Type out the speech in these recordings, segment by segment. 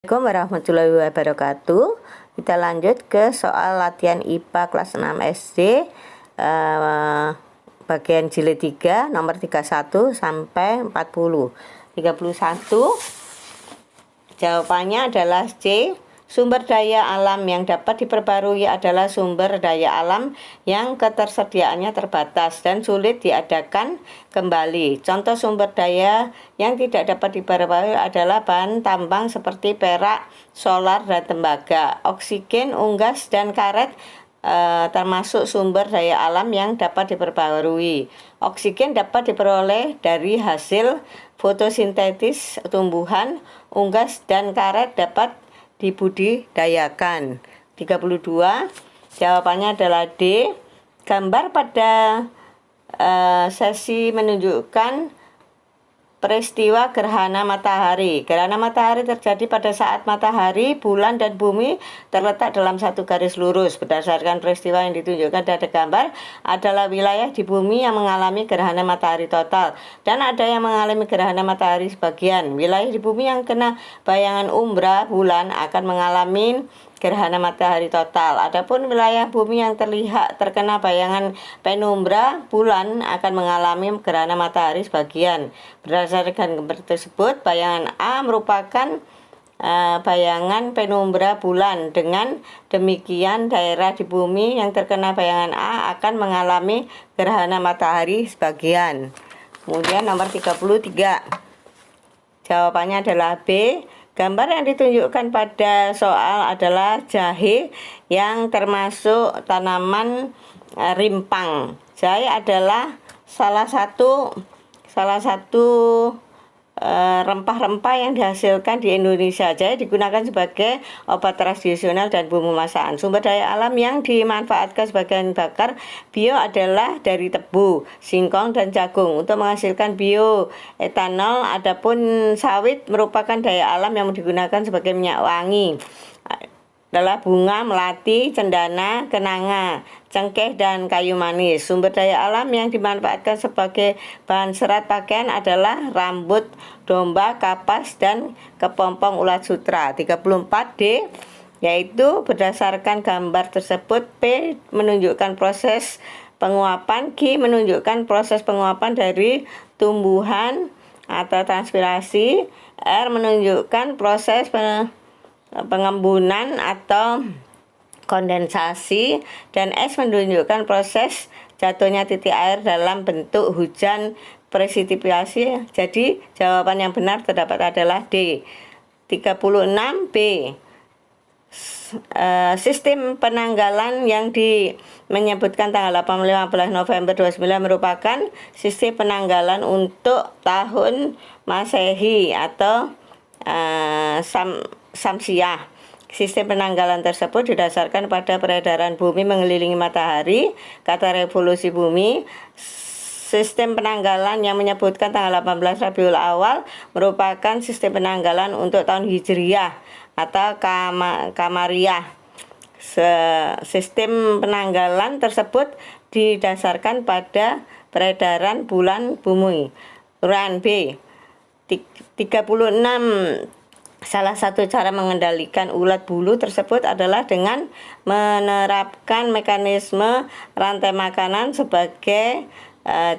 Assalamualaikum warahmatullahi wabarakatuh. Kita lanjut ke soal latihan IPA kelas 6 SD bagian jilid 3 nomor 31 sampai 40. 31 jawabannya adalah C. Sumber daya alam yang dapat diperbarui adalah sumber daya alam yang ketersediaannya terbatas dan sulit diadakan kembali. Contoh sumber daya yang tidak dapat diperbarui adalah bahan tambang seperti perak, solar, dan tembaga. Oksigen, unggas, dan karet termasuk sumber daya alam yang dapat diperbarui. Oksigen dapat diperoleh dari hasil fotosintesis tumbuhan, unggas dan karet dapat dibudidayakan. 32 jawabannya adalah D. Gambar pada sesi menunjukkan peristiwa gerhana matahari. Gerhana matahari terjadi pada saat matahari, bulan, dan bumi terletak dalam satu garis lurus. Berdasarkan peristiwa yang ditunjukkan pada gambar, adalah wilayah di bumi yang mengalami gerhana matahari total, dan ada yang mengalami gerhana matahari sebagian. Wilayah di bumi yang kena bayangan umbra bulan akan mengalami gerhana matahari total. Adapun wilayah bumi yang terkena bayangan penumbra bulan akan mengalami gerhana matahari sebagian. Berdasarkan gambar tersebut, bayangan A merupakan bayangan penumbra bulan. Dengan demikian, daerah di bumi yang terkena bayangan A akan mengalami gerhana matahari sebagian. Kemudian nomor 33. Jawabannya adalah B. Gambar yang ditunjukkan pada soal adalah jahe yang termasuk tanaman rimpang. Jahe adalah salah satu rempah-rempah yang dihasilkan di Indonesia. Jahe digunakan sebagai obat tradisional dan bumbu masakan. Sumber daya alam yang dimanfaatkan sebagai bahan bakar bio adalah dari tebu, singkong, dan jagung untuk menghasilkan bioetanol. Adapun sawit merupakan daya alam yang digunakan sebagai minyak wangi. Adalah bunga, melati, cendana, kenanga, cengkeh, dan kayu manis. Sumber daya alam yang dimanfaatkan sebagai bahan serat pakaian adalah rambut domba, kapas, dan kepompong ulat sutra. 34D, yaitu berdasarkan gambar tersebut, P menunjukkan proses penguapan, Q menunjukkan proses penguapan dari tumbuhan atau transpirasi, R menunjukkan proses pengembunan atau kondensasi, dan S menunjukkan proses jatuhnya titik air dalam bentuk hujan presipitasi. Jadi jawaban yang benar terdapat adalah D. 36B. Sistem penanggalan yang menyebutkan tanggal 15 November 29 merupakan sistem penanggalan untuk tahun Masehi atau Samsiah. Sistem penanggalan tersebut didasarkan pada peredaran bumi mengelilingi matahari, kata revolusi bumi. Sistem penanggalan yang menyebutkan tanggal 18 Rabiul Awal merupakan sistem penanggalan untuk tahun Hijriyah atau Kamariyah. Sistem penanggalan tersebut didasarkan pada peredaran bulan bumi. Uraian B. 36. Salah satu cara mengendalikan ulat bulu tersebut adalah dengan menerapkan mekanisme rantai makanan sebagai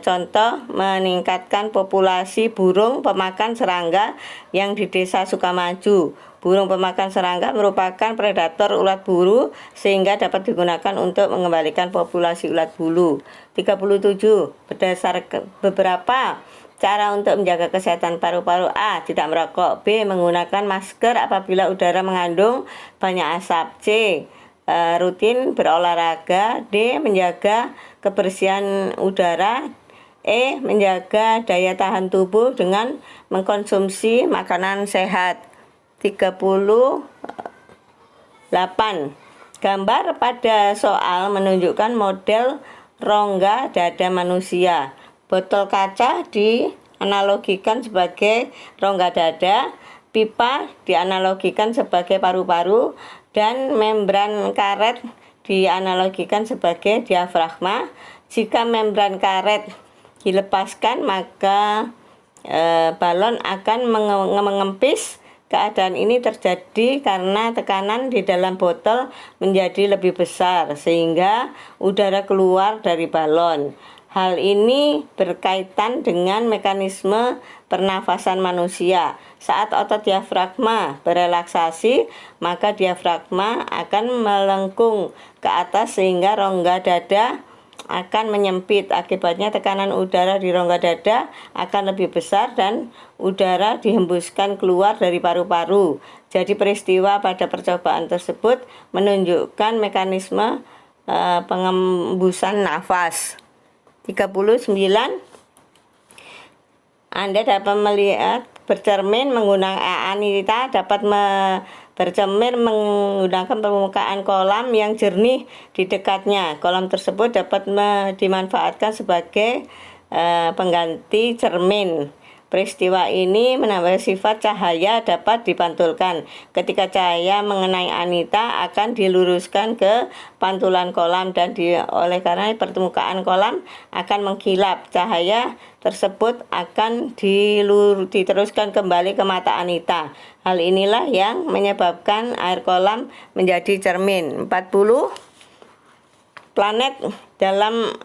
contoh, meningkatkan populasi burung pemakan serangga yang di desa Sukamaju. Burung pemakan serangga merupakan predator ulat bulu sehingga dapat digunakan untuk mengembalikan populasi ulat bulu. 37. Berdasarkan beberapa cara untuk menjaga kesehatan paru-paru: A. Tidak merokok. B. Menggunakan masker apabila udara mengandung banyak asap. C. Rutin berolahraga. D. Menjaga kebersihan udara. E. Menjaga daya tahan tubuh dengan mengkonsumsi makanan sehat. 38. Gambar pada soal menunjukkan model rongga dada manusia. Botol kaca dianalogikan sebagai rongga dada, pipa dianalogikan sebagai paru-paru, dan membran karet dianalogikan sebagai diafragma. Jika membran karet dilepaskan, maka balon akan mengempis Keadaan ini terjadi karena tekanan di dalam botol menjadi lebih besar sehingga udara keluar dari balon. Hal ini berkaitan dengan mekanisme pernafasan manusia. Saat otot diafragma berelaksasi, maka diafragma akan melengkung ke atas sehingga rongga dada akan menyempit. Akibatnya tekanan udara di rongga dada akan lebih besar dan udara dihembuskan keluar dari paru-paru. Jadi peristiwa pada percobaan tersebut menunjukkan mekanisme pengembusan nafas. 39. Anda dapat melihat bercermin menggunakan Anita dapat bercermin menggunakan permukaan kolam yang jernih di dekatnya. Kolam tersebut dapat dimanfaatkan sebagai pengganti cermin. Peristiwa ini menambah sifat cahaya dapat dipantulkan. Ketika cahaya mengenai Anita akan diluruskan ke pantulan kolam dan oleh karena permukaan kolam akan mengkilap. Cahaya tersebut akan diteruskan kembali ke mata Anita. Hal inilah yang menyebabkan air kolam menjadi cermin. 40. Planet dalam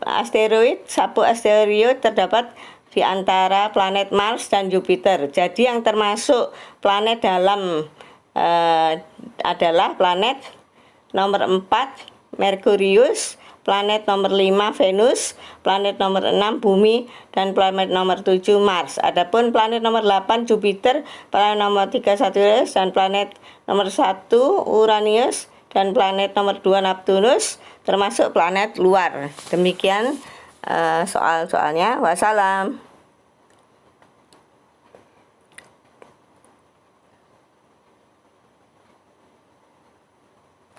asteroid, sapu asteroid terdapat di antara planet Mars dan Jupiter. Jadi yang termasuk planet dalam adalah planet nomor 4 Merkurius, planet nomor 5 Venus, planet nomor 6 Bumi, dan planet nomor 7 Mars. Adapun planet nomor 8 Jupiter, planet nomor 3 Saturnus, dan planet nomor 1 Uranus, dan planet nomor 2 Neptunus termasuk planet luar. Demikian soal-soalnya. Wassalam.